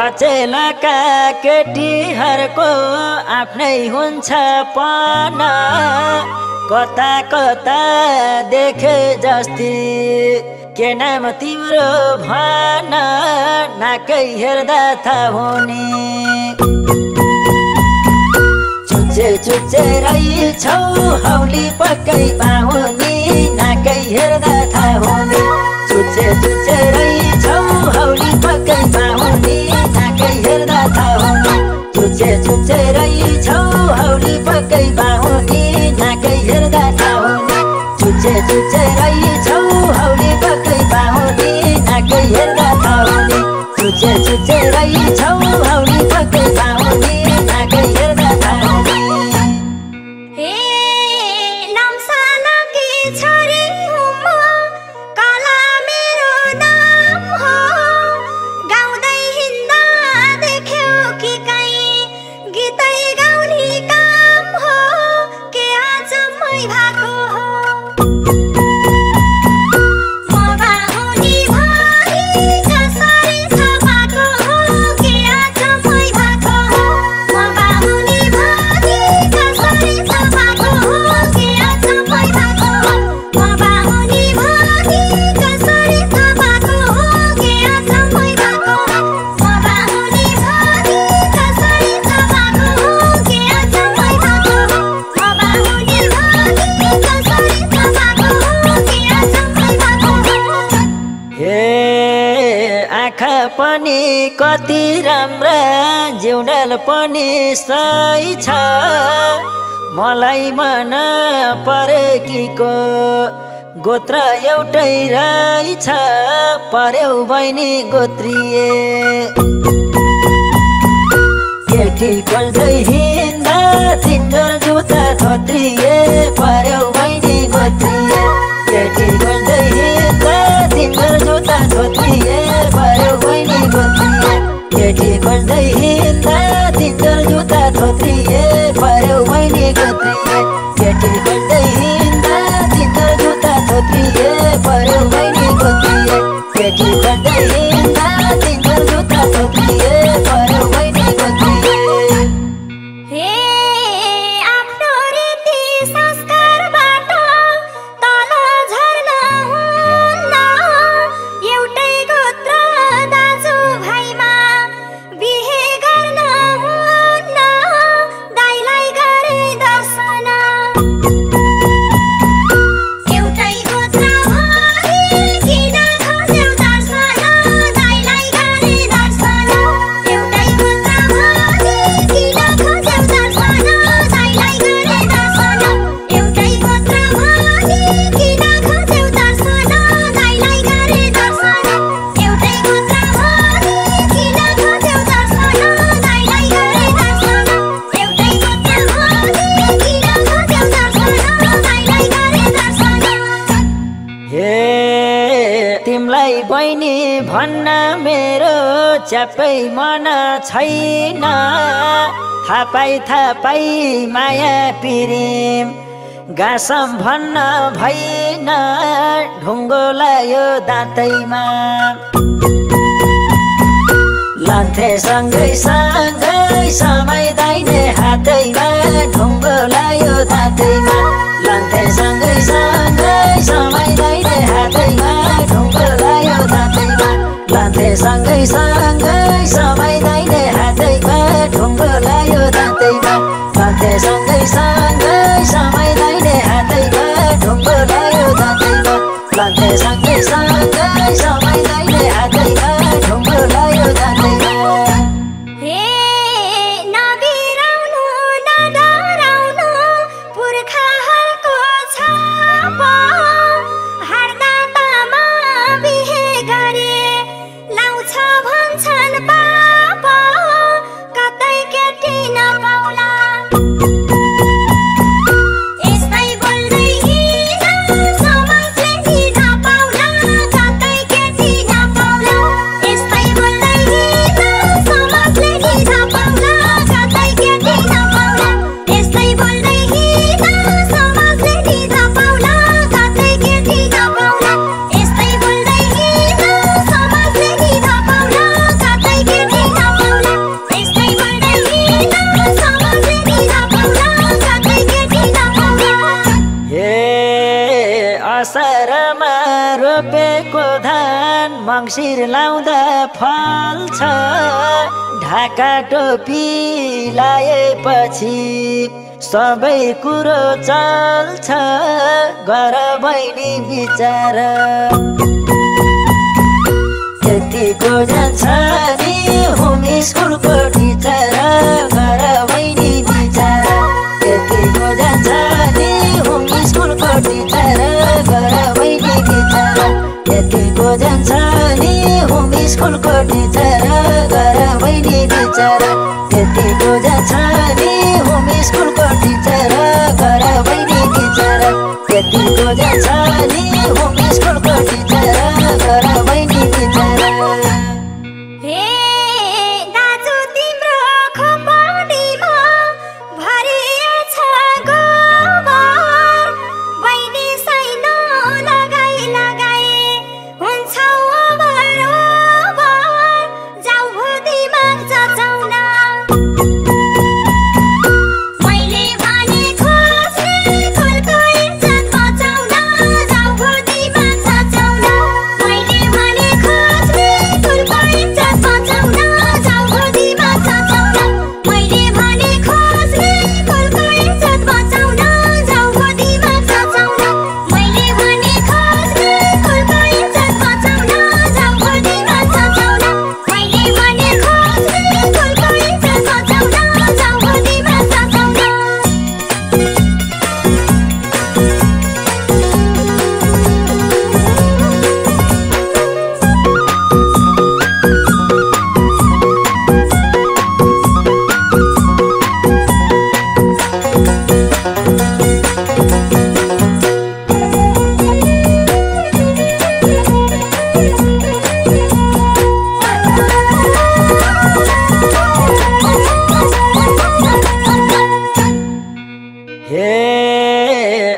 अचेलका केटीहरूको आफ्नै हुन्छ पन कता कता देखे जस्ती के नाम तिम्रो भन नाकै हेर्दा थाहा हुने चुच्चे चुच्चे रहेछौ हौली पक्कै पाहुनी नाकै हेर्दा थाहा हुने चुच्चे चुच्चे रहेछौ हौली पक्कै पाहुनी नाकै हेर्दा थाहा हुने चुच्चे चुच्चे रहेछौ हौली पक्कै पाहुनी नाकै हेर्दा थाहा हुने चुच्चे चुच्चे रहेछौ हौली पक्कै पाहुनी नाकै हेर्दा थाहा हुने चुच्चे चुच्चे रहेछौ हौली पक्कै पाहुनी नाकै हेर्दा थाहा हुने पनि कति राम्रा जिउडाल पनि सही छ मलाई मन परेकीको गोत्र एउटै रहेछ पर्यौ बहिनी गोत्रिए केटी खोल्दै हिँड्दा तिनजोर जुत्ता थोत्रिए पर्यौ बहिनी गोत्रिए केटी खोल्दै हिँड्दा तिनजोर जुत्ता थोत्रिए पर्यौ बहिनी गोत्रिए केटी खोल्दै हिँड्दा तिनजोर जुत्ता थोत्रिए पर्यौ बहिनी गोत्रिए केटी खोल्दै हिँड्दा तिनजोर जुत्ता थोत्रिए पर्यौ बहिनी गोत्रिए केटी खोल्दै हिँड्दा तिनजोर जुत्ता थोत्रिए पर्यौ बहिनी गोत्रिए बहिनी भन्न मेरो च्यापै मन छैन थापाई माया पिरिम गासम भन्न भइन ढुङ्गो लायो दाँतैमा लान्थे सँगै समय दाइने हातैमा ढुङ्गो लायो दाँतैमा लान्थे सँगै समय दाइने हातैमा ढुङ्गो लायो दाँतैमा लान्थे सँगै समय दाइने हातैमा ढुङ्गो लायो दाँतैमा लान्थे सँगै समय दाइने हातैमा ढुङ्गो लायो दाँतैमा लान्थे सँगै समय दाइने हातैमा ढुङ्गो मङ्सिर लाउँदा फल्छ ढाका टोपी लाएपछि सबै कुरो चल्छ गर बहिनी विचार यतिको जान्छ नि होम स्कुलको टिचर गर बहिनी विचार यतिको जान्छ नि होम स्कुलको टिचर गर बहिनी विचार यतिको जान्छ नि होम स्कुलको टिचर गर बहिनी विचार यतिको जान्छ नि होम स्कुलको टिचर गर बहिनी विचार यतिको जान्छ नि होम स्कुलको टिचर गर बहिनी विचार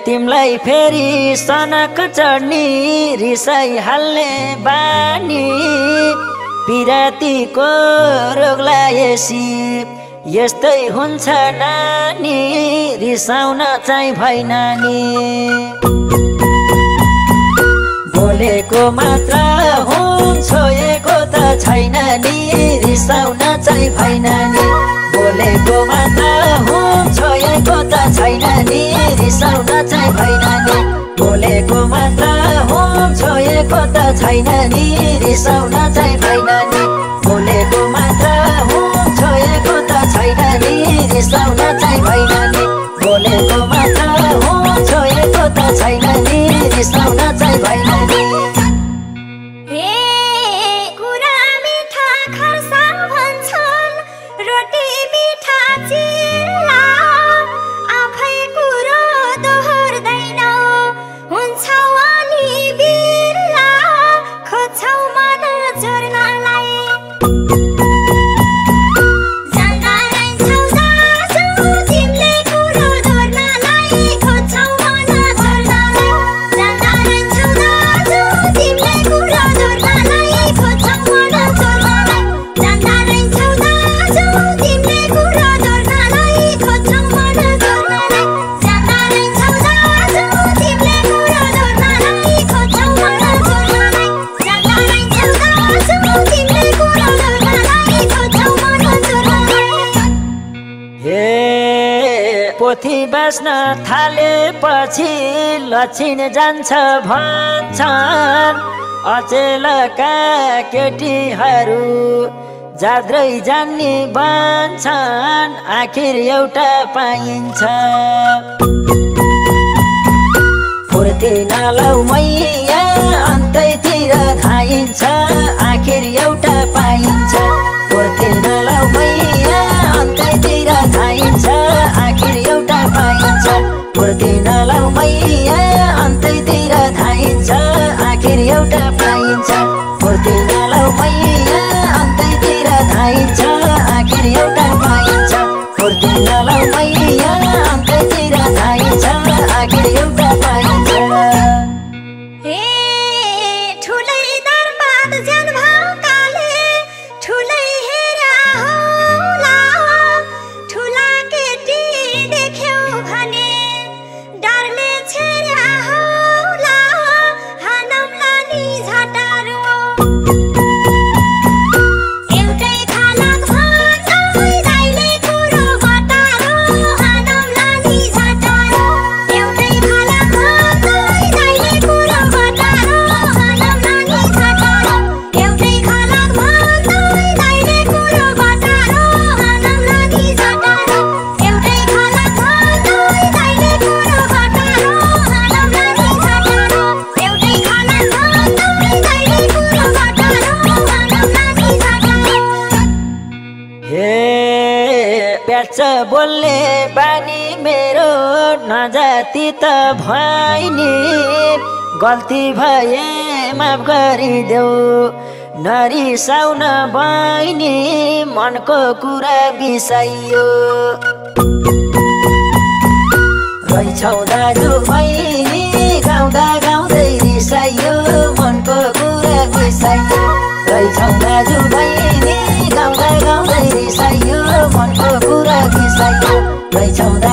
तिमलाई फेरि सनक चढ्ने रिसाइहाल्ने बानी पिरातीको रोग लागेसी यस्तै हुन्छ नानी रिसाउन चाहिँ भइ नानी बोलेको मात्र हुन छोएको त छैन नि रिसाउन चाहिँ भइ नानी बोलेको मात्र हुन छोएको त छैन नि रिसाउन चाहिँ भइ नानी बोलेको मात्र हुन छोएको त छैन नि रिसाउन चाहिँ भइ नानी बोलेको मात्र हुन छोएको त छैन नि रिसाउन चाहिँ भइ नानी बोलेको मात्र हुन छोएको त छैन नि रिसाउन चाहिँ भइ नानी पोथी बाँच्न थालेपछि लक्षिन जान्छ भन्छन् अचेलका केटीहरू जाद्रै जान्ने भन्छन् आखिर एउटा पाइन्छ फुर्ती नलाउ मैया अन्तैतिर धाइन्छ आखिर एउटा पाइन्छ फुर्ती नलाउ मैया अन्तैतिर धाइन्छ आखिर एउटा पाइन्छ फुर्ती नलाउ मैया अन्तैतिर धाइन्छ आखिर एउटा पाइन्छ फुर्ती नलाउ मैया अन्तैतिर धाइन्छ आखिर एउटा पाइन्छ फुर्ती नलाउ मैया अन्तैतिर धाइन्छ आखिर एउटा पाइन्छ ठुलै दरबार ज्यान भाउ काले प्याच बोल्ने बानी मेरो नजाति त भइनी गल्ती भए माफ गरिदेऊ नरिसाउन बहिनी मनको कुरा बिसाइयो रहिछौ दाजु बहिनी गाउँदा गाउँदै रिसाइयो मनको कुरा बिसाइयो रहिछौ दाजु बहिनी गाउँदा गाउँदै रिसाइयो मनको कुरा बिसाइयो रहिछौ